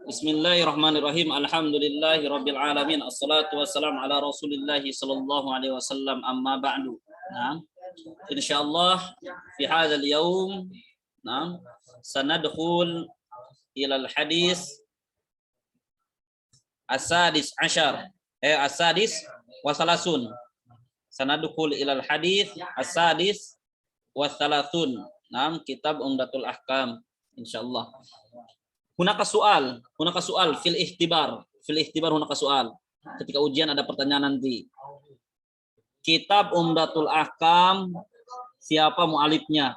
Bismillahirrahmanirrahim. Alhamdulillahirabbil alamin. Assalatu wassalamu ala Rasulillah sallallahu alaihi wasallam. Amma ba'du. Nah, insyaallah fi hadzal yaum, nah, sanadkhul ila al-hadis as-sadis ashar. As-sadis wa salasun. Sanadkhul ila al-hadis as-sadis wa salasun. Nah, kitab Umdatul Ahkam insyaallah. Hunaka soal fil ihtibar hunaka soal. Ketika ujian ada pertanyaan nanti. Kitab Umdatul Ahkam, siapa mualifnya?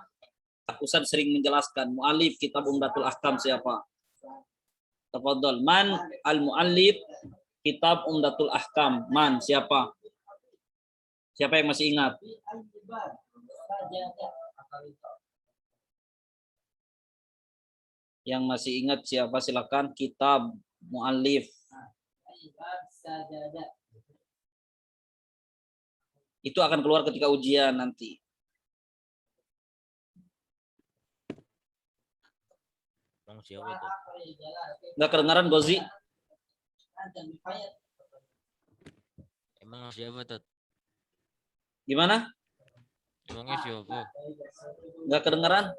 Ustaz sering menjelaskan mualif kitab Umdatul Ahkam siapa? Tafadhol, man al muallif kitab Umdatul Ahkam? Man, siapa? Siapa yang masih ingat? Yang masih ingat siapa, silakan. Kitab muallif itu akan keluar ketika ujian nanti. Bang, siapa itu? Nggak kedengaran, Gozi? Emang siapa tuh? Gimana? Emangnya siapa? Nggak kedengaran?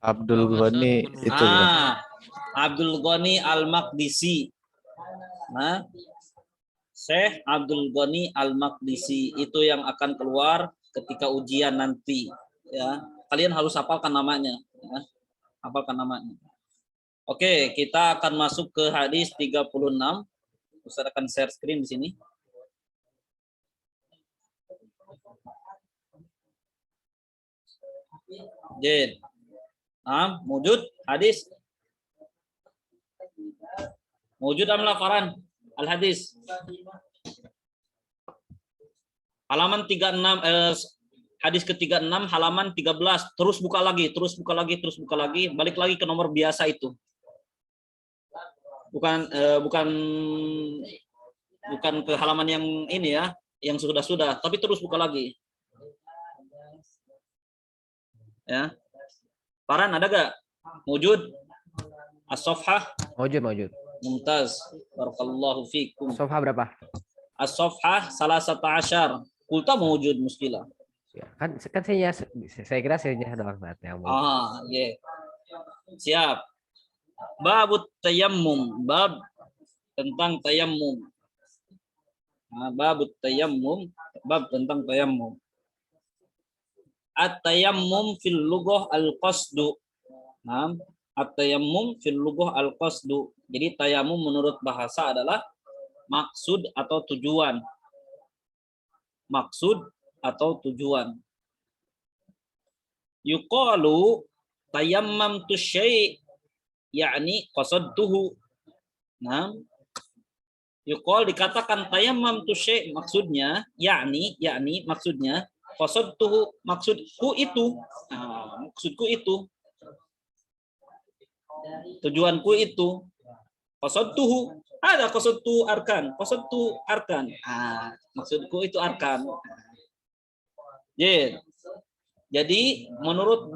Abdul Ghani itu. Abdul Ghani Al-Maqdisi. Nah, Syekh Abdul Ghani Al-Maqdisi itu yang akan keluar ketika ujian nanti, ya. Kalian harus hafalkan namanya, ya. Hafalkan namanya. Oke, kita akan masuk ke hadis 36. Ustaz akan share screen di sini. Jid. Mujud hadis. Mujud am lafaran al-hadis. Halaman 36 hadis ke-36 halaman 13. Terus buka lagi, balik lagi ke nomor biasa itu. Bukan ke halaman yang ini ya, yang sudah, tapi terus buka lagi. Ya. Paran ada gak? Mujud? As-sofhah? Mujud. Mumtaz. Barakallahu fikum. Sofha berapa? As-sofhah salah satu asyar. Kulta mujud muskilah. Ya, kan saya kira saya doang yang yeah. Siap. Babut tayammum. Bab tentang tayammum. Babut tayammum. Bab tentang tayammum. At-tayammum fil lughah al-qasdu. Nah, at-tayammum fil lughah al-qasdu. Jadi tayammum menurut bahasa adalah maksud atau tujuan. Maksud atau tujuan. Yuqalu tayammamtu syai' yakni qasadtuhu. Nah, yuqal dikatakan tayammamtu syai' maksudnya yakni maksudnya qasadtuhu, maksudku itu. Maksudku itu. Tujuanku itu. Qasadtuhu, ada qasadtu arkan. Maksudku itu arkan. Jadi menurut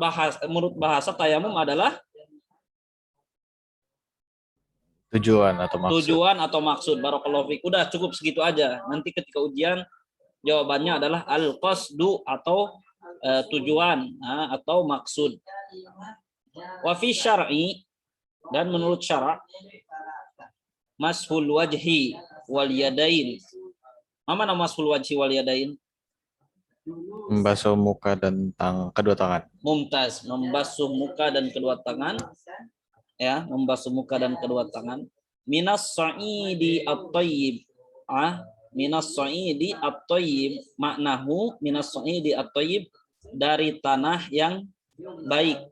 bahasa tayamum adalah tujuan atau maksud. Barakallahu fiik. Udah cukup segitu aja. Nanti ketika ujian jawabannya adalah al-qasdu atau tujuan atau maksud. Wa fi syar'i, dan menurut syara' mashul wajhi wal yadain. Mana mashul wajhi wal yadain? Membasuh muka dan kedua tangan. Mumtaz, membasuh muka dan kedua tangan. Ya, membasuh muka dan kedua tangan. Minas sa'idi at-tayyib. Minas sa'idi at-tayyib, maknahu minas sa'idi at-tayyib, dari tanah yang baik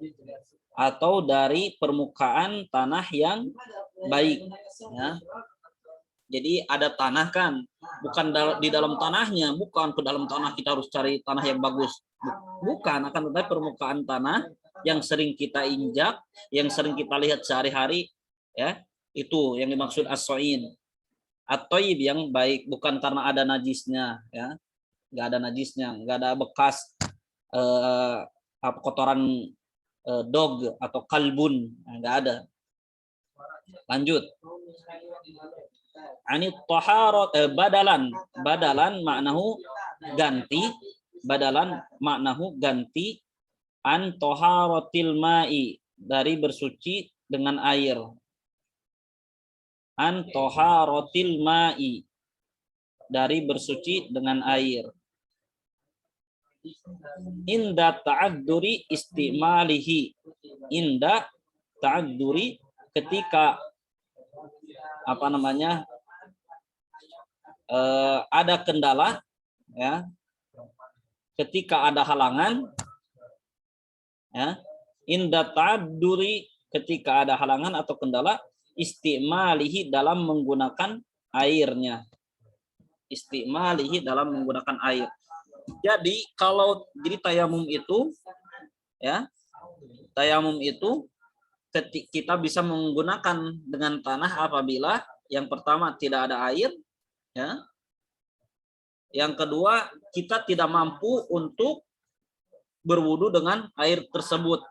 atau dari permukaan tanah yang baik, ya. Jadi ada tanah kan, bukan di dalam tanahnya, bukan ke dalam tanah kita harus cari tanah yang bagus. Bukan, akan tetapi permukaan tanah yang sering kita injak, yang sering kita lihat sehari-hari, ya. Itu yang dimaksud as-sa'id. At-tayyib yang baik, bukan karena ada najisnya, ya. Nggak ada najisnya, nggak ada bekas kotoran dog atau kalbun. Nah, nggak ada. Lanjut. Anit taharat badalan maknahu ganti, badalan maknahu ganti, an taharatil ma'i dari bersuci dengan air. An taharatil ma'i dari bersuci dengan air. Inda ta'adduri istimalihi. Inda ta'adduri ketika ada kendala, ya, ketika ada halangan, ya, inda ta'adduri ketika ada halangan atau kendala, istimalihi dalam menggunakan airnya, istimalihi dalam menggunakan air. Jadi kalau jadi tayamum itu, ya, tayamum itu kita bisa menggunakan dengan tanah apabila yang pertama tidak ada air, ya. Yang kedua, kita tidak mampu untuk berwudu dengan air tersebut.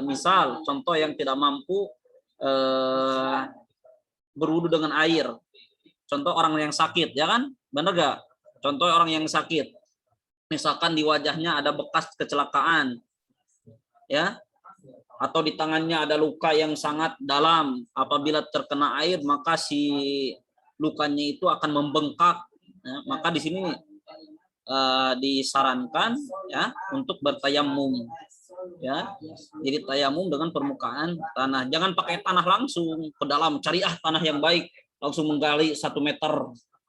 Misal contoh yang tidak mampu berwudu dengan air. Contoh orang yang sakit, ya kan? Benar gak? Contoh orang yang sakit. Misalkan di wajahnya ada bekas kecelakaan, ya, atau di tangannya ada luka yang sangat dalam. Apabila terkena air, maka si lukanya itu akan membengkak. Ya, maka di sini disarankan, ya, untuk bertayamum, ya. Jadi tayamum dengan permukaan tanah. Jangan pakai tanah langsung ke dalam. Cari tanah yang baik, langsung menggali 1 meter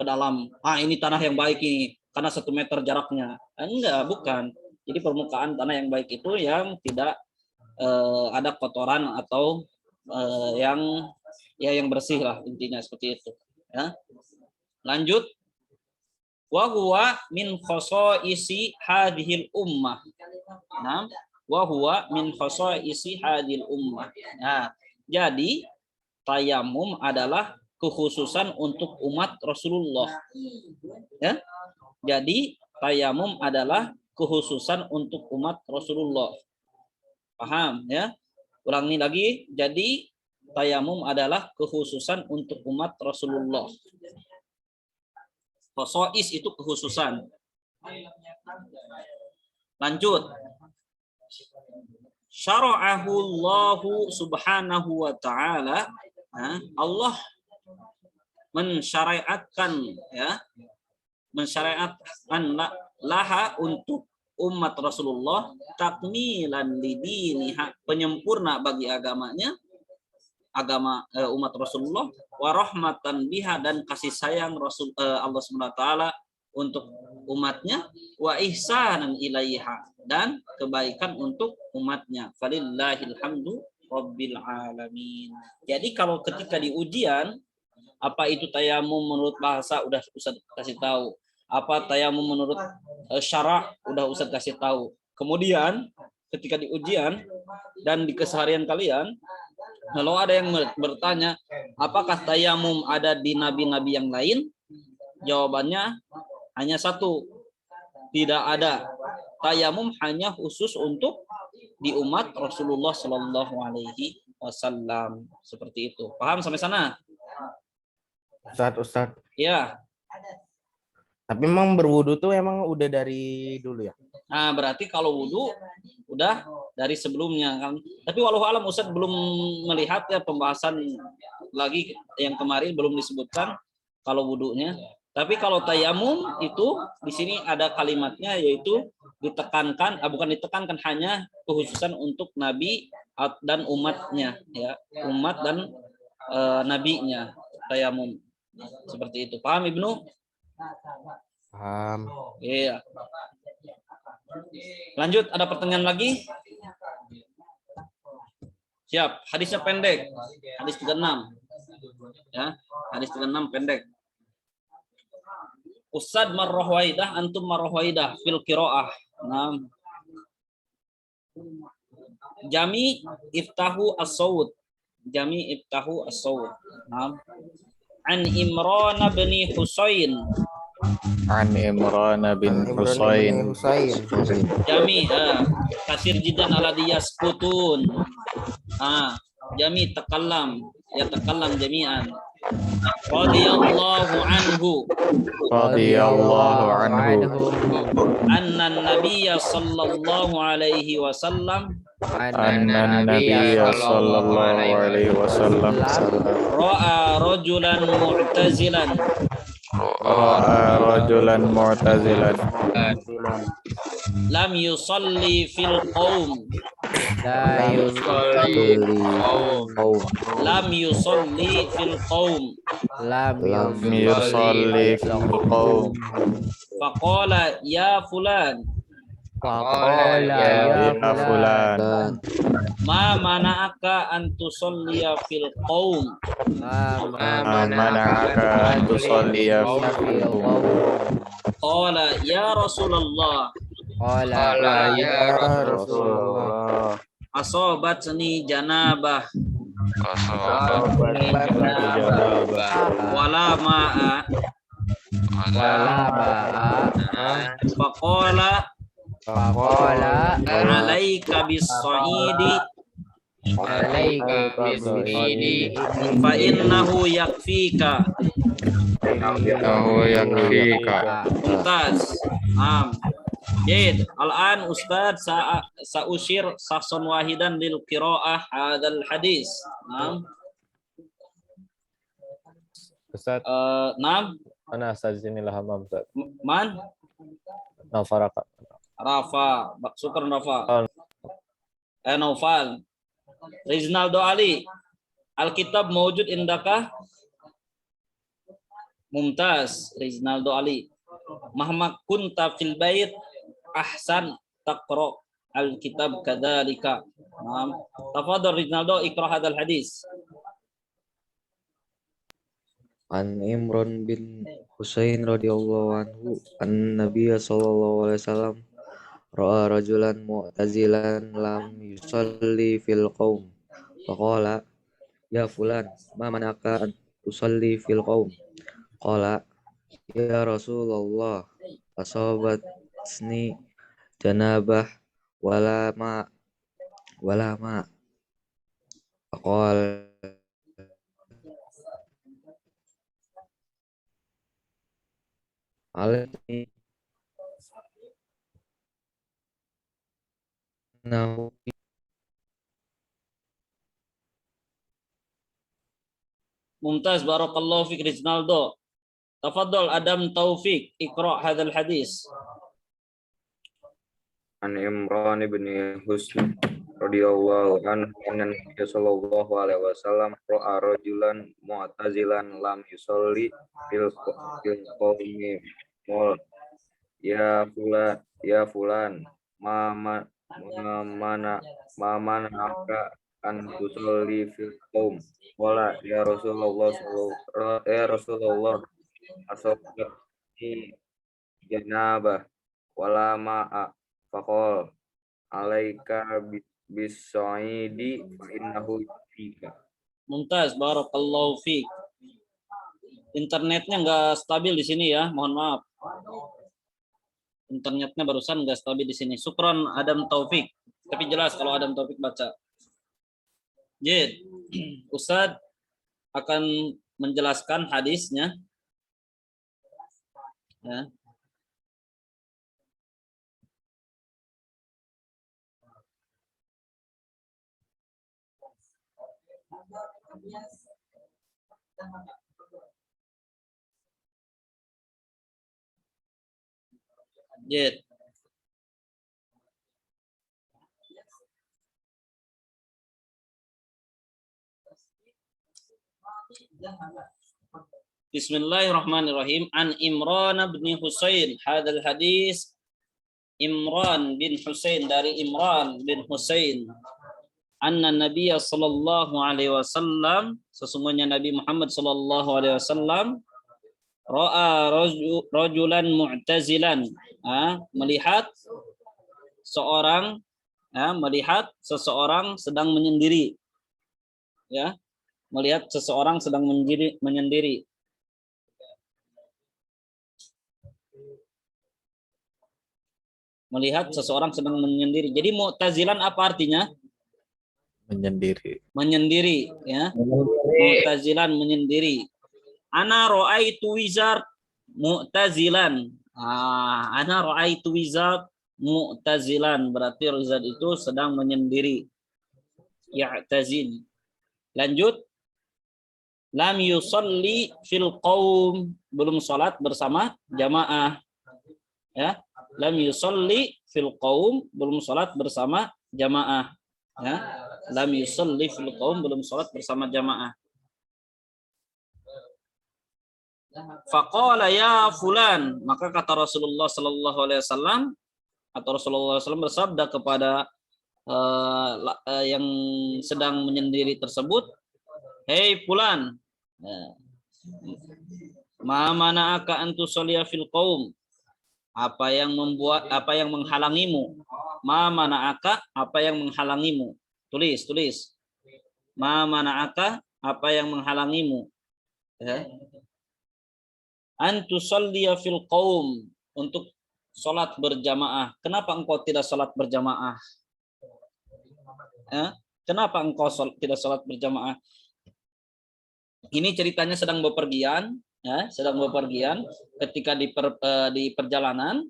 ke dalam. Ini tanah yang baik ini karena 1 meter jaraknya. Enggak, bukan. Jadi permukaan tanah yang baik itu yang tidak ada kotoran atau yang bersih lah, intinya seperti itu, ya. Lanjut. Wa huwa min khosa'isi hadhil ummah. Nah, wa huwa min khosa'isi hadhil ummah. Nah, jadi tayamum adalah kekhususan untuk umat Rasulullah, ya. Jadi tayamum adalah kekhususan untuk umat Rasulullah. Paham, ya? Ulangi lagi. Jadi tayamum adalah kekhususan untuk umat Rasulullah. Khosois itu kekhususan. Lanjut. Syara'ahu Allahu subhanahu wa ta'ala. Allah mensyariatkan, ya, mensyariatkan laha untuk umat Rasulullah, takmilan lidiniha, penyempurna bagi agamanya, agama umat Rasulullah, wa rahmatan biha, dan kasih sayang Rasul Allah SWT untuk umatnya, wa ihsanan ilaiha, dan kebaikan untuk umatnya. Falillahil hamdu rabbil alamin. Jadi kalau ketika di ujian, apa itu tayamum menurut bahasa, udah Ustaz kasih tahu. Apa tayamum menurut syara, udah Ustaz kasih tahu. Kemudian ketika di ujian dan di keseharian kalian, kalau ada yang bertanya, apakah tayamum ada di nabi-nabi yang lain? Jawabannya hanya satu, tidak ada. Tayamum hanya khusus untuk di umat Rasulullah Shallallahu Alaihi Wasallam, seperti itu. Paham sampai sana? Ustadz. Ya. Tapi memang berwudu tuh emang udah dari dulu ya? Nah, berarti kalau wudu udah dari sebelumnya kan. Tapi walau alam Ustadz belum melihat ya pembahasan lagi yang kemarin belum disebutkan kalau wudunya. Tapi kalau tayamum itu di sini ada kalimatnya, yaitu ditekankan, bukan ditekankan, hanya kekhususan untuk Nabi dan umatnya, ya, umat dan nabinya tayamum, seperti itu. Paham Ibnu? Paham. Iya. Lanjut, ada pertanyaan lagi? Siap. Hadisnya pendek. Hadis 36. Ya, hadis 36 pendek. Ustad marrohwaidah, antum marrohwaidah fil qiraah. Nah. Jami iftahu as-sawt. Jami iftahu as-sawt. Nah. An Imran bin Husain An Imran bin Imran bin Husain. Husain. Jami kasir jidan ala yaskutun. Jami takallam ya takallam jami'an. Radhiyallahu anhu Radhiyallahu anhu. anna nabiyya sallallahu alaihi wasallam Anna Nabiyya sallallahu alaihi wasallam ra'a rajulan mu'tazilan ra'a rajulan mu'tazilan lam yusalli fil qaum La lam yusalli fil qaum lam yusalli fil qaum faqala ya fulan Faqala ya fulan ma mana'aka an tusalliya fil qaum mana'aka an tusalliya fil qaum qala ya rasulullah Qala Ya Rasulullah. asobatni janabah wala ma'a wala ba'a faqala Faqala alaika bis sa'idi alaika bisidi fa innahu yakfika. innahu yakfika. Mumtaz. Jid, al-an Ustaz sa'ushir sahson wahidan lil qira'ah hadzal hadis. Ustaz, Naam. mana Ustaz inilah hamam Ustaz. Man? Nafaraka. Rafa, syukur Rafa. Naufal. Rizaldo Ali. Alkitab mawjud indaka? Mumtaz, Rizaldo Ali. Mahma kunta fil bait ahsan taqra alkitab kadzalika. Naam. Tafadhal Rizaldo iqra hadzal hadis. An Imran bin Husain radhiyallahu anhu an Nabiy sallallahu alaihi wasallam ra'a rajulan mu'tazilan lam yusalli fil qaum faqala ya fulan ma manaka an tusalli fil qaum qala ya Rasulullah asabatni janabah wala ma faqala alaihi nahu Mumtaz, barakallahu fik Rizaldo. Tafadhal Adam Taufik iqra hadzal hadis. An Imran bin Husain radhiyallahu anhu anna Nabiy sallallahu alaihi wasallam ra'a rajulan mu'tazilan lam yusalli fil qaumi qol ya fulan ma mana'aka an tusalli fil qaum qala ya Rasulullah asabatni janabah wala ma'a faqol alaika bis-sa'idi fa innahu yakfika. Mumtaz, barakallahu fik. Internetnya nggak stabil di sini ya, mohon maaf. Internetnya barusan nggak stabil di sini. Syukron Adam Taufik. Tapi jelas kalau Adam Taufik baca. Jid, Ustadz akan menjelaskan hadisnya. Ya. Jid. Bismillahirrahmanirrahim. An Imran bin Husain. Hadal hadis Imran bin Husain, dari Imran bin Husain. Anna Nabiy sallallahu alaihi wasallam, sesungguhnya Nabi Muhammad sallallahu alaihi wasallam ra'a rajulan mu'tazilan, melihat seseorang sedang menyendiri. Ya, melihat seseorang sedang menyendiri. Melihat seseorang sedang menyendiri. Jadi mu'tazilan apa artinya? Menyendiri. Menyendiri, ya. Mu'tazilan menyendiri. Ana ra'aitu wizard mu'tazilan. Ana ra'aitu wizard mu'tazilan, berarti wizard itu sedang menyendiri. Ya'tazil. Lanjut. Lam yusalli fil qaum, belum salat bersama jamaah. Ya. Lam yusalli fil qaum, belum salat bersama jamaah. Ya. Lam yusalli fil qaum, belum salat bersama jamaah. Faqala ya fulan, maka kata Rasulullah sallallahu alaihi wasallam atau Rasulullah SAW bersabda kepada yang sedang menyendiri tersebut, hei fulan, ma mana'aka an tusalliya fil qaum, apa yang menghalangimu? Ma mana'aka, apa yang menghalangimu? Tulis. Ma mana'aka, apa yang menghalangimu? Ya. An tusalliya fil qaum, untuk salat berjamaah. Kenapa engkau tidak salat berjamaah? Ya? Kenapa engkau tidak salat berjamaah? Ini ceritanya sedang bepergian, ya, sedang bepergian ketika di perjalanan,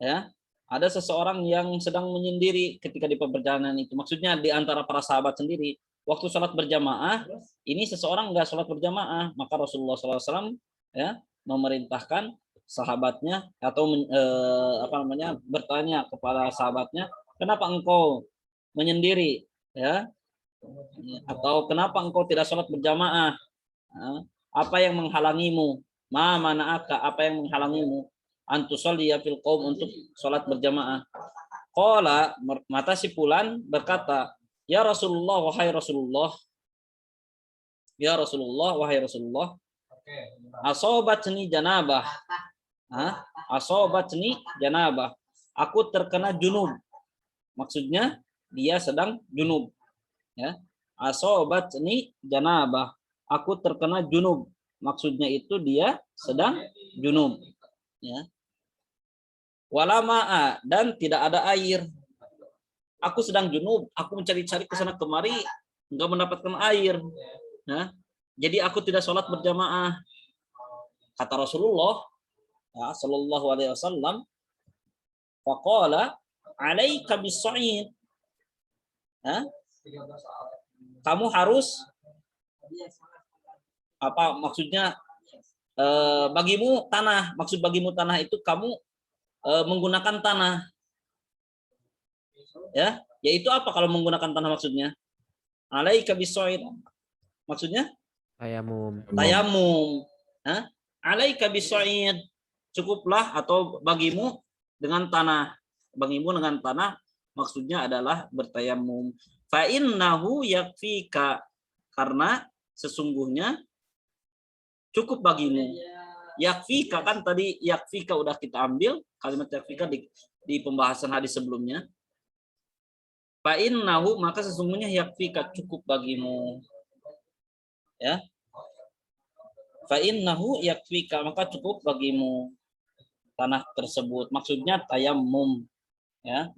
ya, ada seseorang yang sedang menyendiri ketika di perjalanan itu. Maksudnya di antara para sahabat sendiri, waktu sholat berjamaah, ini seseorang nggak sholat berjamaah, maka Rasulullah SAW, ya, memerintahkan sahabatnya atau bertanya kepada sahabatnya, kenapa engkau menyendiri, ya, atau kenapa engkau tidak sholat berjamaah? Apa yang menghalangimu? Ma mana'aka, apa yang menghalangimu? Antusalliya fil qaum, untuk sholat berjamaah. Qala, mata si fulan berkata, ya Rasulullah, wahai Rasulullah, ya Rasulullah, wahai Rasulullah, asobatni janabah, asobatni janabah, aku terkena junub. Maksudnya dia sedang junub, ya. Asobatni janabah, aku terkena junub. Maksudnya itu dia sedang junub, ya. Walama'a, dan tidak ada air. Aku sedang junub, aku mencari-cari ke sana kemari, enggak mendapatkan air. Nah, jadi aku tidak sholat berjamaah. Kata Rasulullah, ya, Sallallahu Alaihi Wasallam, faqala alaika bis-sa'id. Kamu harus, apa maksudnya, bagimu tanah. Maksud bagimu tanah itu kamu menggunakan tanah, ya, yaitu apa kalau menggunakan tanah maksudnya? Alaika bis-sa'id, maksudnya Tayamum. Alaika bis-sa'id, cukuplah atau bagimu dengan tanah. Bagimu dengan tanah maksudnya adalah bertayamum. Fa innahu yakfika, karena sesungguhnya cukup bagimu. Yakfika, kan tadi yakfika udah kita ambil kalimat yakfika di pembahasan hadis sebelumnya. Fa innahu, maka sesungguhnya yakfika, cukup bagimu. Ya. Fa innahu yakfika, maka cukup bagimu tanah tersebut. Maksudnya tayamum, ya.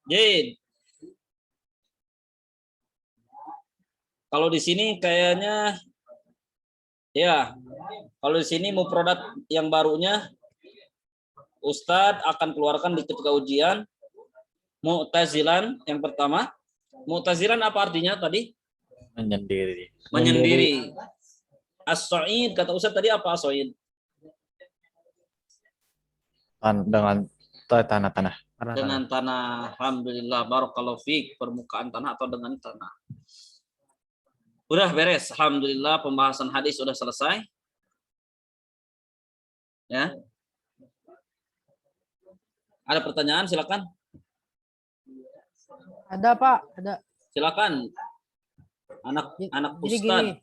Jadi kalau di sini kayaknya, ya, kalau di sini mufradat yang barunya Ustadz akan keluarkan di ketika ujian. Mu'tazilan yang pertama. Mu'tazilan apa artinya tadi? Menyendiri. Menyendiri. As-sa'id, kata Ustadz tadi apa as-sa'id? Dengan tanah-tanah. Dengan tanah. Alhamdulillah, barakallahu fiik, permukaan tanah atau dengan tanah. Udah beres, alhamdulillah, pembahasan hadis sudah selesai. Ya. Ada pertanyaan, silakan. Ada Pak, ada. Silakan. Anak Jadi Ustadz.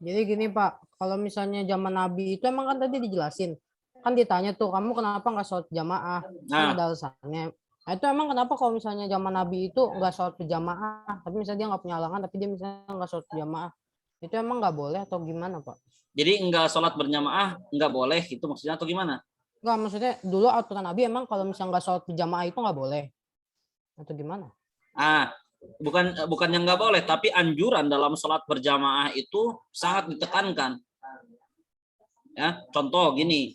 gini Pak, kalau misalnya zaman Nabi itu emang kan tadi dijelasin, kan ditanya tuh, kamu kenapa nggak sholat jamaah? Kan ada alasannya. Nah, itu emang kenapa kalau misalnya zaman Nabi itu nggak sholat berjamaah, tapi misalnya dia nggak punya halangan, tapi dia misalnya nggak sholat berjamaah, itu emang nggak boleh atau gimana Pak? Jadi nggak sholat berjamaah nggak boleh, itu maksudnya atau gimana? Enggak, maksudnya dulu aturan Nabi emang kalau misalnya nggak sholat berjamaah itu nggak boleh. Atau gimana? Bukan yang nggak boleh, tapi anjuran dalam sholat berjamaah itu sangat ditekankan. Ya, contoh gini.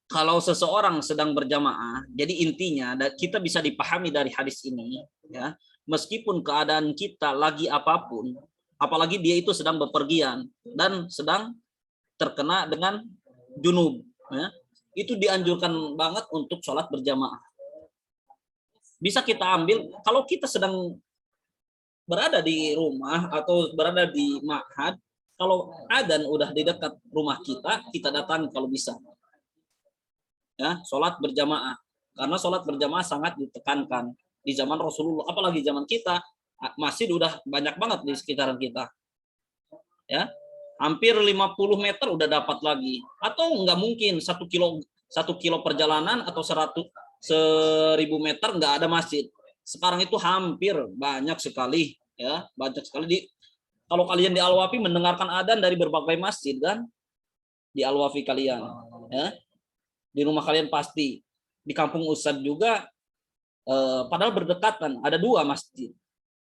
Kalau seseorang sedang berjamaah, jadi intinya kita bisa dipahami dari hadis ini, ya, meskipun keadaan kita lagi apapun, apalagi dia itu sedang bepergian dan sedang terkena dengan junub, ya, itu dianjurkan banget untuk sholat berjamaah. Bisa kita ambil kalau kita sedang berada di rumah atau berada di ma'had, kalau adzan udah di dekat rumah kita datang kalau bisa. Ya, sholat berjamaah. Karena sholat berjamaah sangat ditekankan di zaman Rasulullah, apalagi zaman kita masjid udah banyak banget di sekitaran kita. Ya, hampir 50 meter udah dapat lagi. Atau nggak mungkin 1 kilo perjalanan atau 1000 meter nggak ada masjid. Sekarang itu hampir banyak sekali, ya, banyak sekali. Kalau kalian di Al-Wafi mendengarkan adzan dari berbagai masjid kan, di Al-Wafi kalian, ya, di rumah kalian pasti, di kampung Ustadz juga, padahal berdekatan, ada 2 masjid,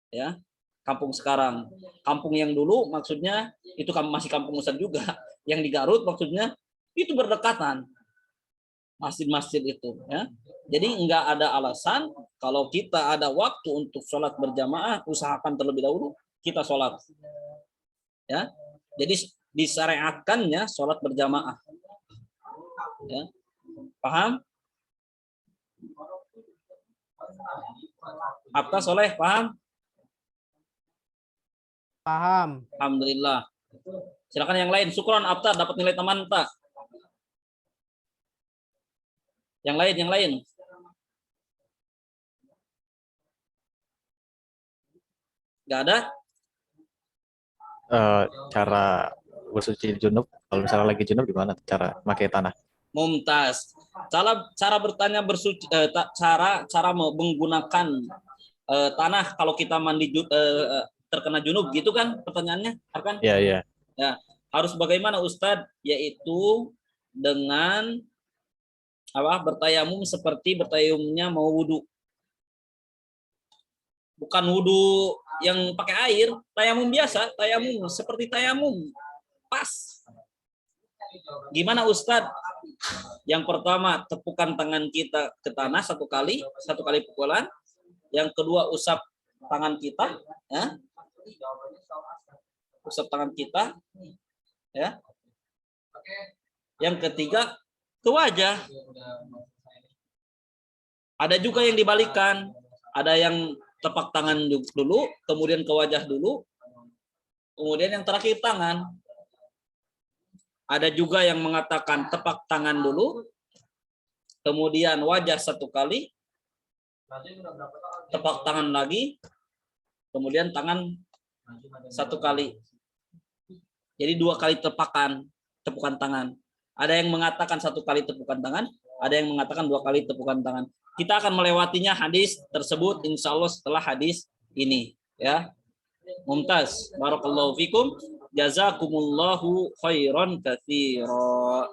ya, kampung sekarang, kampung yang dulu maksudnya itu masih kampung Ustadz juga, yang di Garut maksudnya itu berdekatan. Masjid-masjid itu, ya. Jadi nggak ada alasan kalau kita ada waktu untuk sholat berjamaah, usahakan terlebih dahulu kita sholat, ya. Jadi disyariatkannya sholat berjamaah, ya. Paham? Abta Soleh paham? Paham. Alhamdulillah. Silakan yang lain. Syukron Abta dapat nilai teman tak? Yang lain. Gak ada? Cara bersuci junub, kalau misalnya lagi junub gimana cara pakai tanah? Mumtaz. Cara bertanya bersuci, cara menggunakan tanah kalau kita mandi terkena junub gitu kan pertanyaannya, kan? Iya. Ya, harus bagaimana Ustadz? Yaitu dengan bertayamum seperti bertayamumnya mau wudhu. Bukan wudhu yang pakai air, tayamum biasa, tayamum seperti tayamum. Pas. Gimana Ustadz? Yang pertama, tepukan tangan kita ke tanah 1 kali pukulan. Yang kedua, usap tangan kita, ya. Usap tangan kita, ya. Yang ketiga, ke wajah. Ada juga yang dibalikan, ada yang tepak tangan dulu, kemudian ke wajah dulu, kemudian yang terakhir tangan. Ada juga yang mengatakan tepak tangan dulu, kemudian wajah 1 kali, tepak tangan lagi, kemudian tangan 1 kali. Jadi 2 kali tepukan tangan. Ada yang mengatakan 1 kali tepukan tangan, ada yang mengatakan 2 kali tepukan tangan. Kita akan melewatinya hadis tersebut insya Allah setelah hadis ini, ya. Mumtaz. Barakallahu fikum. Jazakumullahu khairan katsira.